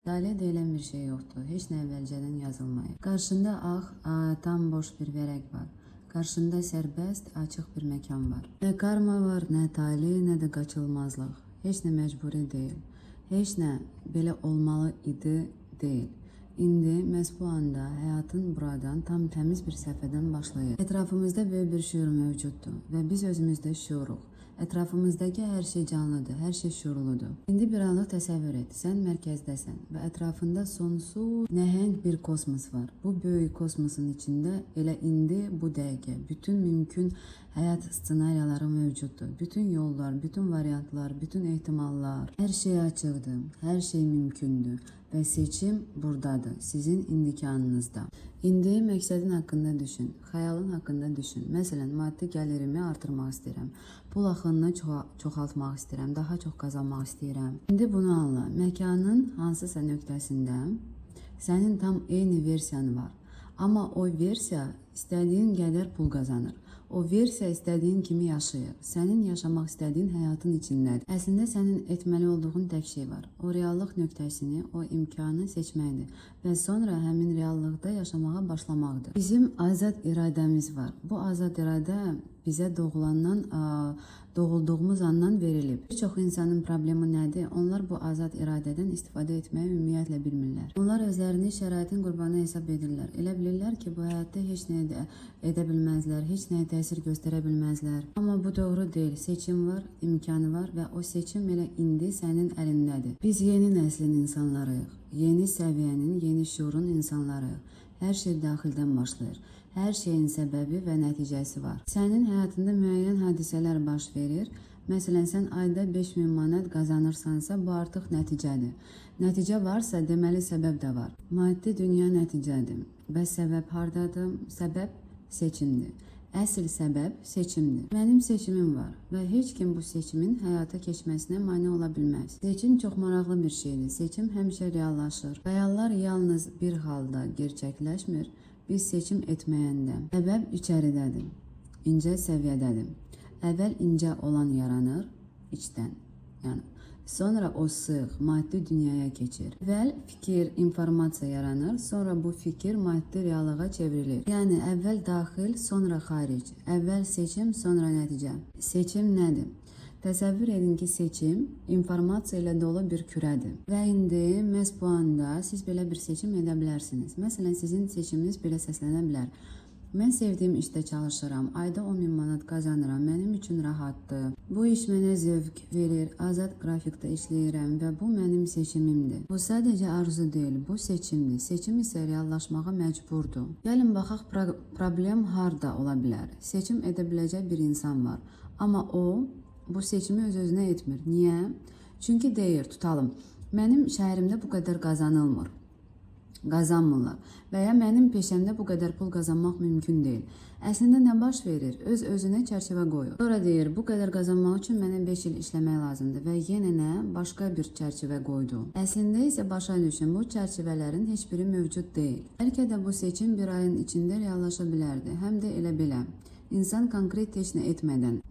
Talih deyilən bir şey yoxdur. Heç nə əvvəlcədən yazılmayıb. Qarşında tam boş bir vərəq var. Qarşında sərbəst, açıq bir məkan var. Nə karma var, nə talih, nə də qaçılmazlıq. Heç nə məcburi deyil. Heç nə belə olmalı idi deyil. İndi məhz bu anda həyatın buradan tam təmiz bir səhvədən başlayır. Ətrafımızda böyük bir şuur mövcuddur və biz özümüzdə şuuruq. Ətrafımızdakı hər şey canlıdır, hər şey şuurludur. İndi bir anlıq təsəvvür et, sən mərkəzdəsən və ətrafında sonsuz, nəhəng bir kosmos var. Bu böyük kosmosun içində elə indi, bu dəqiqə, bütün mümkün həyat ssenariyaları mövcuddur. Bütün yollar, bütün variantlar, bütün ehtimallar, hər şey açıqdır, hər şey mümkündür və seçim buradadır, sizin indiki anınızda. İndi məqsədin haqqında düşün, xəyalın haqqında düşün. Məsələn, maddi gəlirimi artırmaq istəyirəm, pul axınını çoxaltmaq istəyirəm, daha çox qazanmaq istəyirəm. İndi bunu anla, məkanın hansısa nöqtəsində sənin tam eyni versiyanı var. Amma o versiya istədiyin qədər pul qazanır. O versiya istədiyin kimi yaşayır. Sənin yaşamaq istədiyin həyatın içindədir. Əslində sənin etməli olduğun tək şey var. O reallıq nöqtəsini, o imkanı seçməkdir və sonra həmin reallıqda yaşamağa başlamaqdır. Bizim azad iradəmiz var. Bu azad iradə bizə doğulduğumuz andan verilib. Bir çox insanın problemi nədir? Onlar bu azad iradədən istifadə etməyi ümumiyyətlə bilmirlər. Onlar özlərini şəraitin qurbanı hesab edirlər. Elə bilirlər ki, bu həyatda heç nə edə bilməzlər, heç nəyə təsir göstərə bilməzlər. Amma bu doğru deyil. Seçim var, imkanı var və o seçim elə indi sənin əlindədir. Biz yeni nəslin insanlarıyıq. Yeni səviyyənin, yeni şuurun insanlarıyıq. Hər şey daxildən başlayır. Hər şeyin səbəbi və nəticəsi var. Sənin həyatında müəyyən hadisələr baş verir. Məsələn, sən ayda 5000 manat qazanırsansa, bu artıq nəticədir. Nəticə varsa, deməli səbəb də var. Maddi dünya nəticədir. Bəs səbəb hardadır? Səbəb seçimdir. Əsl səbəb seçimdir. Mənim seçimim var və heç kim bu seçimin həyata keçməsinə mane ola bilməz. Seçim çox maraqlı bir şeydir. Seçim həmişə reallaşır. Xəyallar yalnız bir halda gerçəkləşmir. Biz seçim etməyəndə. Səbəb içəridədir, incə səviyyədədir. Əvvəl incə olan yaranır, içdən. Sonra o sıx, maddi dünyaya keçir. Əvvəl fikir, informasiya yaranır, sonra bu fikir maddi reallığa çevrilir. Yəni, əvvəl daxil, sonra xaric. Əvvəl seçim, sonra nəticə. Seçim nədir? Təsəvvür edin ki, seçim informasiya ilə dolu bir kürədir. Və indi, məhz bu anda siz belə bir seçim edə bilərsiniz. Məsələn, sizin seçiminiz belə səslənə bilər. Mən sevdiyim işdə çalışıram, ayda 10.000 manat qazanıram, mənim üçün rahatdır. Bu iş mənə zövq verir, azad qrafikdə işləyirəm və bu mənim seçimimdir. Bu sadəcə arzu deyil, bu seçimdir. Seçim isə reallaşmağa məcburdur. Gəlin baxaq, problem harda ola bilər? Seçim edə biləcək bir insan var, amma o bu seçimi öz-özünə etmir. Niyə? Çünki deyir, tutalım, mənim şəhərimdə bu qədər qazanmırlar və ya mənim peşəmdə bu qədər pul qazanmaq mümkün deyil. Əslində nə baş verir? Öz-özünə çərçivə qoyur. Sonra deyir, bu qədər qazanmaq üçün mənə 5 il işləmək lazımdır və yenə nə? Başqa bir çərçivə qoydu. Əslində isə başa düşün, bu çərçivələrin heç biri mövcud deyil. Bəlkə də bu seçim bir ayın içində reallaşa bilərdi, həm də elə belə. İnsan konkret heç nə etmədən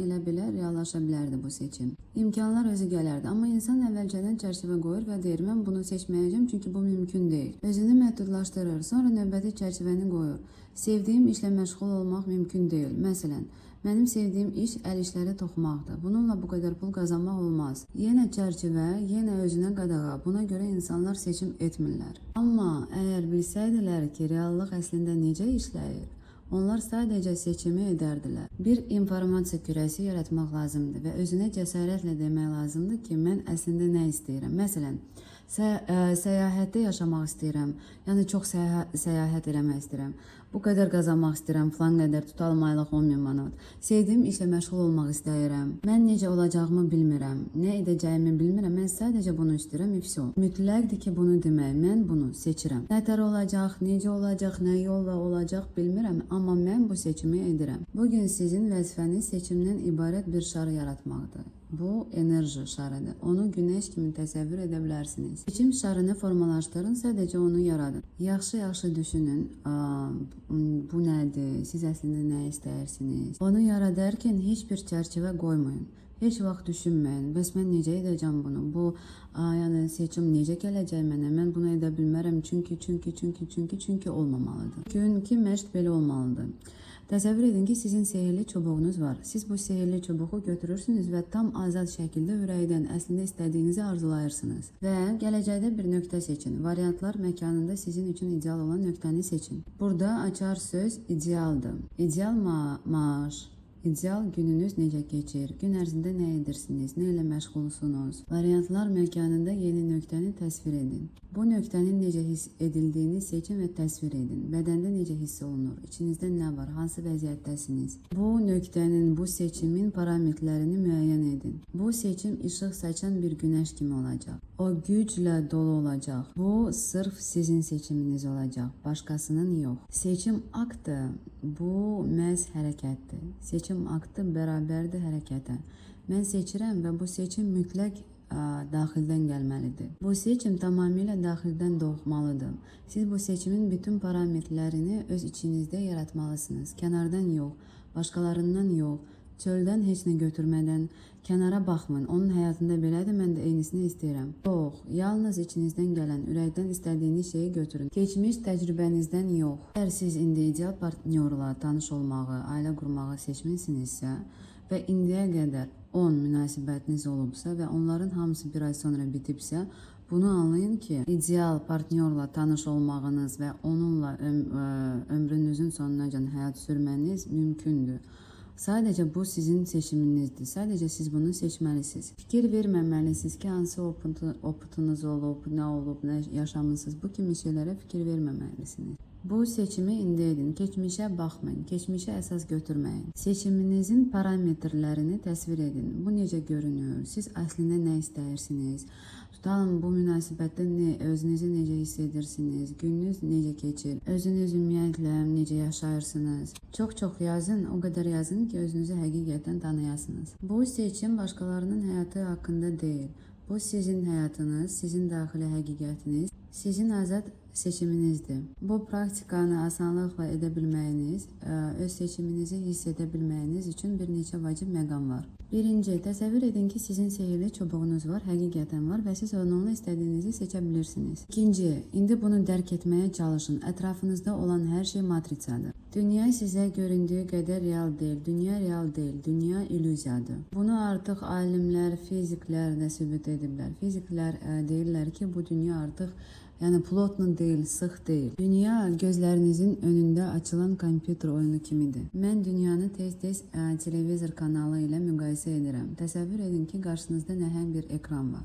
elə belə reallaşa bilərdi bu seçim. İmkanlar özü gələrdi, amma insan əvvəlcədən çərçivə qoyur və deyir, mən bunu seçməyəcəm, çünki bu mümkün deyil. Özünü məhdudlaşdırır, sonra növbəti çərçivəni qoyur. Sevdiyim işlə məşğul olmaq mümkün deyil. Məsələn, mənim sevdiyim iş əl işləri toxumaqdır. Bununla bu qədər pul qazanmaq olmaz. Yenə çərçivə, yenə özünə qadağa. Buna görə insanlar seçim etmirlər. Amma əgər bilsəydilər ki, reallıq əslində necə işləyir, onlar sadəcə seçimi edərdilər. Bir informasiya kürəsi yaratmaq lazımdır və özünə cəsarətlə demək lazımdır ki, mən əslində nə istəyirəm. Məsələn, səyahətdə yaşamaq istəyirəm, yəni çox səyahət eləmək istəyirəm. Bu qədər qazanmaq istəyirəm, falan qədər, tutalım aylıq 10.000 manat. Sevdiyim işlə məşğul olmaq istəyirəm. Mən necə olacağımı bilmirəm, nə edəcəyimi bilmirəm, mən sadəcə bunu istəyirəm, ifso. Mütləqdir ki, bunu demək, mən bunu seçirəm. Nətər olacaq, necə olacaq, nə yolla olacaq bilmirəm, amma mən bu seçimi edirəm. Bugün sizin vəzifəniz seçimdən ibarət bir şar yaratmaqdır. Bu enerji şarıdır. Onu günəş kimi təsəvvür edə bilərsiniz. Seçim şarını formalaşdırın, sadəcə onu yaradın. Yaxşı düşünün, bu nədir, siz əslində nə istəyirsiniz? Onu yaradarkən heç bir çərçivə qoymayın. Heç vaxt düşünməyin. Bəs mən necə edəcəm bunu? Bu yəni seçim necə gələcək mənə? Mən bunu edə bilmərəm çünki olmamalıdır. Günkü məşq belə olmalıdır. Təsəvvür edin ki, sizin sehirli çubuğunuz var. Siz bu sehirli çubuğu götürürsünüz və tam azad şəkildə ürəkdən əslində istədiyinizi arzulayırsınız. Və gələcəkdə bir nöqtə seçin. Variantlar məkanında sizin üçün ideal olan nöqtəni seçin. Burada açar söz idealdır. İdeal maaş. İdeal gününüz necə keçir? Gün ərzində nə edirsiniz? Nə ilə məşğulsunuz? Variantlar məkanında yeni nöqtəni təsvir edin. Bu nöqtənin necə hiss edildiyini seçin və təsvir edin. Bədəndə necə hiss olunur? İçinizdə nə var? Hansı vəziyyətdəsiniz? Bu nöqtənin, bu seçimin parametrlərini müəyyən edin. Bu seçim işıq saçan bir günəş kimi olacaq. O güclə dolu olacaq. Bu sırf sizin seçiminiz olacaq, başqasının yox. Seçim aktı. Bu məhz hərəkətdir. Seçim aktı bərabərdir hərəkətə. Mən seçirəm və bu seçim mütləq daxildən gəlməlidir. Bu seçim tamamilə daxildən doğmalıdır. Siz bu seçimin bütün parametrlərini öz içinizdə yaratmalısınız. Kənardan yox, başqalarından yox, çöldən heç nə götürmədən kənara baxmayın. Onun həyatında belədir, mən də eynisini istəyirəm. Yox, yalnız içinizdən gələn, ürəkdən istədiyiniz şeyi götürün. Keçmiş təcrübənizdən yox. Əgər siz indi ideal partnyorla tanış olmağı, ailə qurmağı seçmisinizsə və indiyə qədər 10 münasibətiniz olubsa və onların hamısı bir ay sonra bitibsə, bunu anlayın ki, ideal partnyorla tanış olmağınız və onunla ömrünüzün sonunacan həyat sürməniz mümkündür. Sadəcə bu sizin seçiminizdir. Sadəcə siz bunu seçməlisiniz. Fikir verməməlisiniz ki, hansı oputunuz olub, nə yaşamısınız. Bu kimi şeylərə fikir verməməlisiniz. Bu seçimi indi edin. Keçmişə baxmayın. Keçmişə əsas götürməyin. Seçiminizin parametrlərini təsvir edin. Bu necə görünür? Siz əslində nə istəyirsiniz? Tutalım, bu münasibətdə özünüzü necə hiss edirsiniz? Gününüz necə keçir? Özünüz ümumiyyətlə necə yaşayırsınız? Çox yazın, o qədər yazın ki, özünüzü həqiqətən tanıyasınız. Bu seçim başqalarının həyatı haqqında deyil. Bu sizin həyatınız, sizin daxili həqiqətiniz, sizin azad seçiminizdir. Bu praktikanı asanlıqla edə bilməyiniz, öz seçiminizi hiss edə bilməyiniz üçün bir neçə vacib məqam var. Birinci, təsəvvür edin ki, sizin sehirli çubuğunuz var, həqiqətən var və siz onunla istədiyinizi seçə bilirsiniz. İkinci, indi bunu dərk etməyə çalışın. Ətrafınızda olan hər şey matrisadır. Dünya sizə göründüyü qədər real deyil. Dünya real deyil. Dünya illüziyadır. Bunu artıq alimlər, fiziklər də sübut ediblər. Fiziklər deyirlər ki, bu dünya artıq plotlu deyil, sıx deyil. Dünya gözlərinizin önündə açılan kompüter oyunu kimidir. Mən dünyanı tez-tez televizor kanalı ilə müqayisə edirəm. Təsəvvür edin ki, qarşınızda nəhəng bir ekran var.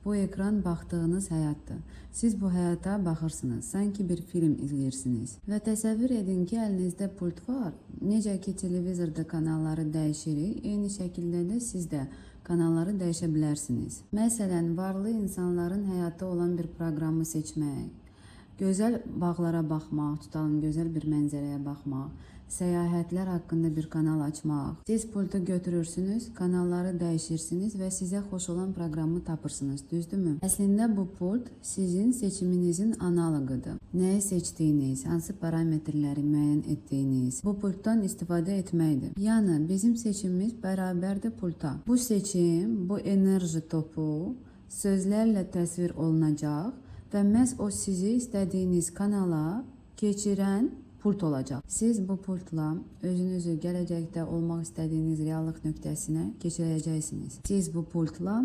Bu ekran baxdığınız həyatdır. Siz bu həyata baxırsınız, sanki bir film izləyirsiniz. Və təsəvvür edin ki, əlinizdə pult var. Necə ki, televizorda kanalları dəyişirik, eyni şəkildə də siz də kanalları dəyişə bilərsiniz. Məsələn, varlı insanların həyatda olan bir proqramı seçmək, gözəl bağlara baxmaq, tutalım gözəl bir mənzərəyə baxmaq, səyahətlər haqqında bir kanal açmaq. Siz pultu götürürsünüz, kanalları dəyişirsiniz və sizə xoş olan proqramı tapırsınız, düzdürmü? Əslində bu pult sizin seçiminizin analogudur. Nəyi seçdiyiniz, hansı parametrləri müəyyən etdiyiniz, bu pultdan istifadə etməkdir. Yəni, bizim seçimimiz bərabərdir pulta. Bu seçim, bu enerji topu sözlərlə təsvir olunacaq və məhz o sizi istədiyiniz kanala keçirən pult olacaq. Siz bu pultla özünüzü gələcəkdə olmaq istədiyiniz reallıq nöqtəsinə keçirəcəksiniz. Siz bu pultla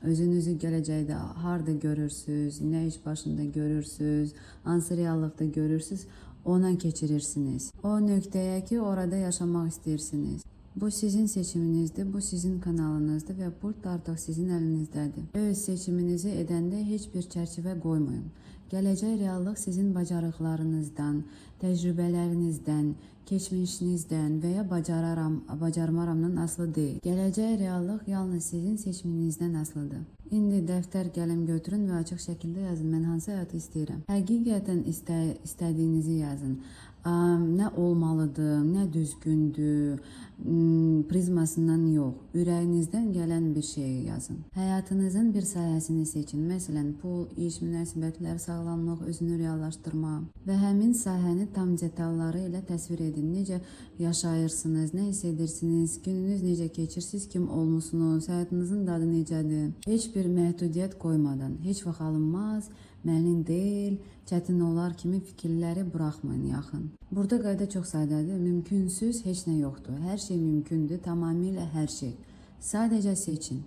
özünüzü gələcəkdə harda görürsünüz, nə iş başında görürsünüz, hansı reallıqda görürsünüz, ona keçirirsiniz. O nöqtəyə ki, orada yaşamaq istəyirsiniz. Bu sizin seçiminizdir, bu sizin kanalınızdır və pult artıq sizin əlinizdədir. Öz seçiminizi edəndə heç bir çərçivə qoymayın. Gələcək reallıq sizin bacarıqlarınızdan, təcrübələrinizdən, keçmişinizdən və ya bacarmaramdan asılı deyil. Gələcək reallıq yalnız sizin seçiminizdən asılıdır. İndi dəftər qələm götürün və açıq şəkildə yazın. Mən hansı həyatı istəyirəm? Həqiqətən istədiyinizi yazın. nə olmalıdır, nə düzgündür prizmasından yox, ürəyinizdən gələn bir şeyi yazın. Həyatınızın bir sahəsini seçin. Məsələn, pul, iş, münasibətlər, sağlamlıq, özünü reallaşdırma və həmin sahəni tam detalları ilə təsvir edin. Necə yaşayırsınız, nə hiss edirsiniz, gününüz necə keçir, siz kim olmusunuz, həyatınızın dadı necədir? Heç bir məhdudiyyət qoymadan, heç vaxt alınmaz, məlin deyil, çətin olar kimi fikirləri buraxmayın yaxın. Burada qayda çox sadədir. Mümkünsüz heç nə yoxdur. Hər şey mümkündür, tamamilə hər şey. Sadəcə seçin.